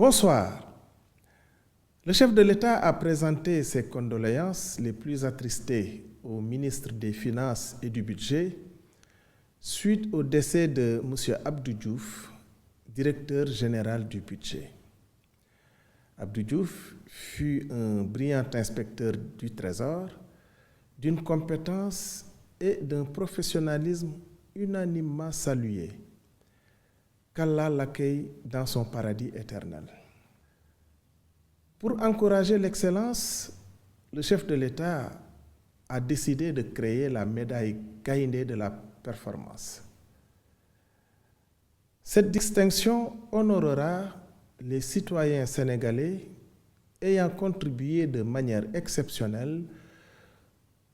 Bonsoir. Le chef de l'État a présenté ses condoléances les plus attristées au ministre des Finances et du Budget suite au décès de M. Abdou Diouf, directeur général du budget. Abdou Diouf fut un brillant inspecteur du Trésor, d'une compétence et d'un professionnalisme unanimement salués. Qu'Allah l'accueille dans son paradis éternel. Pour encourager l'excellence, le chef de l'État a décidé de créer la médaille Gaïndé de la performance. Cette distinction honorera les citoyens sénégalais ayant contribué de manière exceptionnelle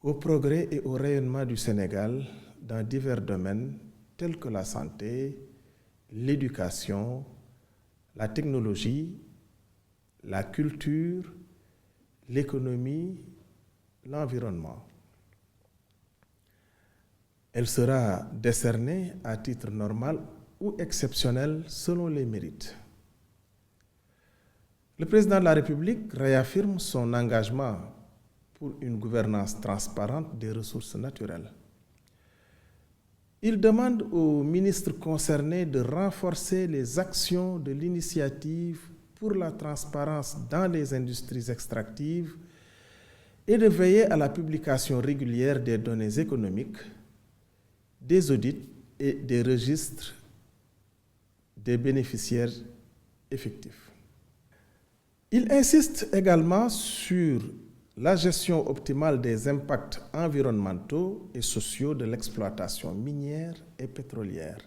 au progrès et au rayonnement du Sénégal dans divers domaines tels que la santé, l'éducation, la technologie, la culture, l'économie, l'environnement. Elle sera décernée à titre normal ou exceptionnel selon les mérites. Le président de la République réaffirme son engagement pour une gouvernance transparente des ressources naturelles. Il demande aux ministres concernés de renforcer les actions de l'initiative pour la transparence dans les industries extractives et de veiller à la publication régulière des données économiques, des audits et des registres des bénéficiaires effectifs. Il insiste également sur la gestion optimale des impacts environnementaux et sociaux de l'exploitation minière et pétrolière.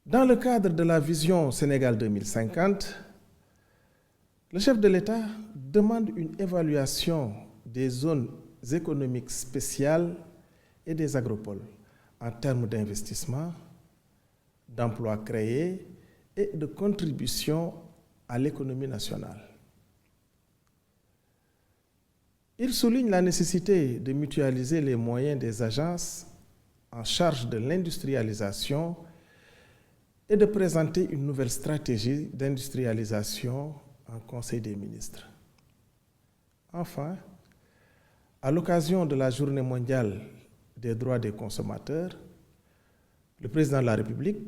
Dans le cadre de la vision Sénégal 2050, le chef de l'État demande une évaluation des zones économiques spéciales et des agropoles en termes d'investissement, d'emplois créés et de contribution à l'économie nationale. Il souligne la nécessité de mutualiser les moyens des agences en charge de l'industrialisation et de présenter une nouvelle stratégie d'industrialisation en Conseil des ministres. Enfin, à l'occasion de la Journée mondiale des droits des consommateurs, le président de la République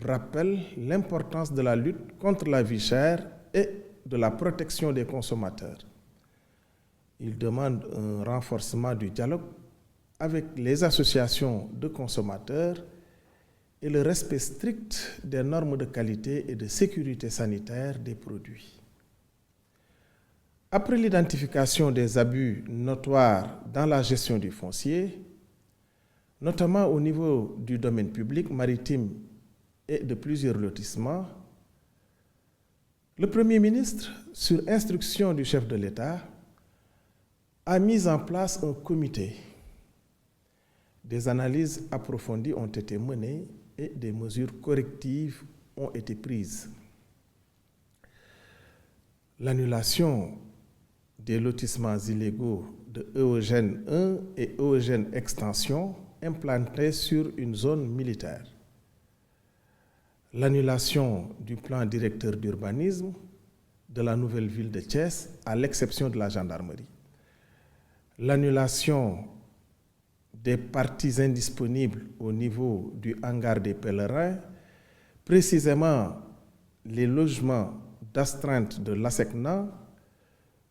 rappelle l'importance de la lutte contre la vie chère et de la protection des consommateurs. Il demande un renforcement du dialogue avec les associations de consommateurs et le respect strict des normes de qualité et de sécurité sanitaire des produits. Après l'identification des abus notoires dans la gestion du foncier, notamment au niveau du domaine public, maritime et de plusieurs lotissements, le Premier ministre, sur instruction du chef de l'État, a mis en place un comité. Des analyses approfondies ont été menées et des mesures correctives ont été prises. L'annulation des lotissements illégaux de Eogène 1 et Eogène Extension implantés sur une zone militaire. L'annulation du plan directeur d'urbanisme de la nouvelle ville de Thiès, à l'exception de la gendarmerie. L'annulation des parties indisponibles au niveau du hangar des pèlerins, précisément les logements d'astreinte de l'ASECNA,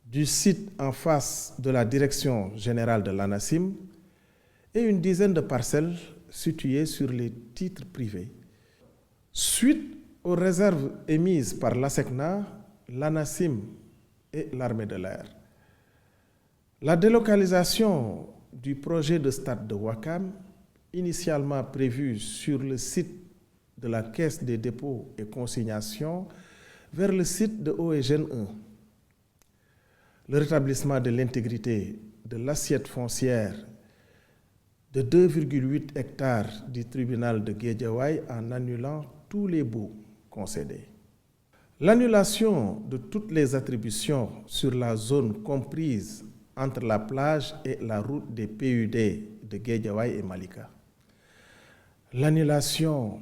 du site en face de la direction générale de l'ANACIM et une dizaine de parcelles situées sur les titres privés. Suite aux réserves émises par l'ASECNA, l'ANACIM et l'armée de l'air. La délocalisation du projet de stade de Ouakam, initialement prévu sur le site de la Caisse des dépôts et consignations, vers le site de Eogène 1. Le rétablissement de l'intégrité de l'assiette foncière de 2,8 hectares du tribunal de Guédiawaye en annulant tous les baux concédés. L'annulation de toutes les attributions sur la zone comprise entre la plage et la route des PUD de Guédiawaye et Malika. L'annulation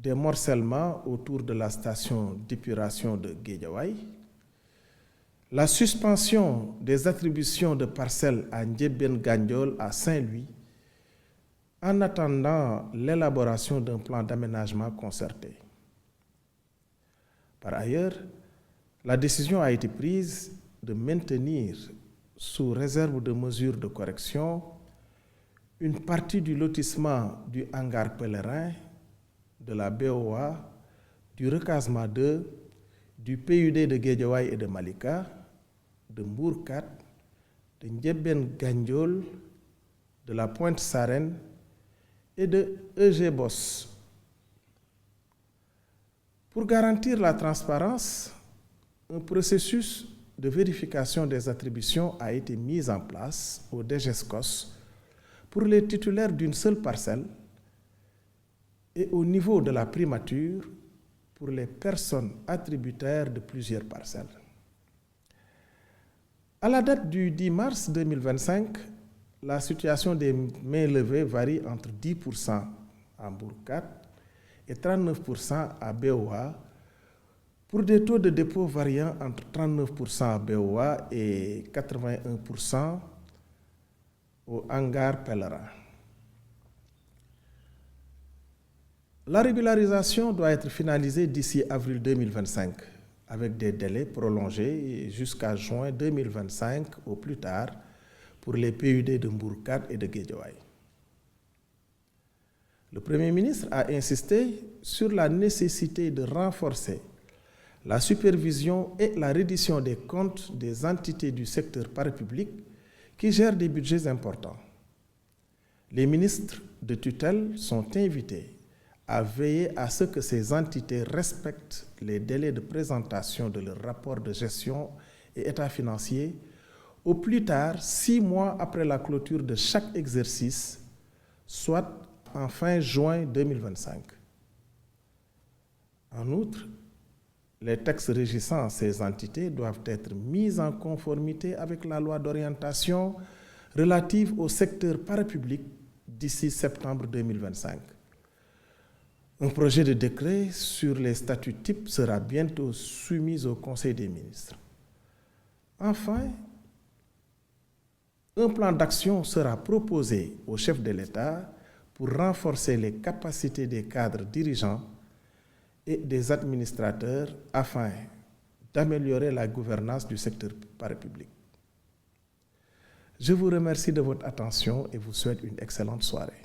des morcellements autour de la station d'épuration de Guédiawaye, la suspension des attributions de parcelles à Ndiébène Gandiol à Saint-Louis, en attendant l'élaboration d'un plan d'aménagement concerté. Par ailleurs, la décision a été prise de maintenir, sous réserve de mesures de correction, une partie du lotissement du hangar pèlerin, de la BOA, du recasement 2, du PUD de Guédiawaye et de Malika, de Mbour 4, de Ndiébène Gandiol, de la Pointe Sarène et de EG-Boss. Pour garantir la transparence, un processus de vérification des attributions a été mis en place au DGESCOS pour les titulaires d'une seule parcelle et au niveau de la primature pour les personnes attributaires de plusieurs parcelles. À la date du 10 mars 2025, la situation des mains levées varie entre 10% à Mbour 4 et 39% à BOA, pour des taux de dépôt variant entre 39% à BOA et 81% au hangar pèlerin. La régularisation doit être finalisée d'ici avril 2025, avec des délais prolongés jusqu'à juin 2025 au plus tard pour les PUD de Mbour 4 et de Guédiawaye. Le Premier ministre a insisté sur la nécessité de renforcer la supervision et la reddition des comptes des entités du secteur parapublic qui gèrent des budgets importants. Les ministres de tutelle sont invités à veiller à ce que ces entités respectent les délais de présentation de leur rapport de gestion et état financier au plus tard 6 mois après la clôture de chaque exercice, soit en fin juin 2025. En outre, les textes régissant ces entités doivent être mis en conformité avec la loi d'orientation relative au secteur parapublic d'ici septembre 2025. Un projet de décret sur les statuts types sera bientôt soumis au Conseil des ministres. Enfin, un plan d'action sera proposé au chef de l'État pour renforcer les capacités des cadres dirigeants et des administrateurs afin d'améliorer la gouvernance du secteur parapublic. Je vous remercie de votre attention et vous souhaite une excellente soirée.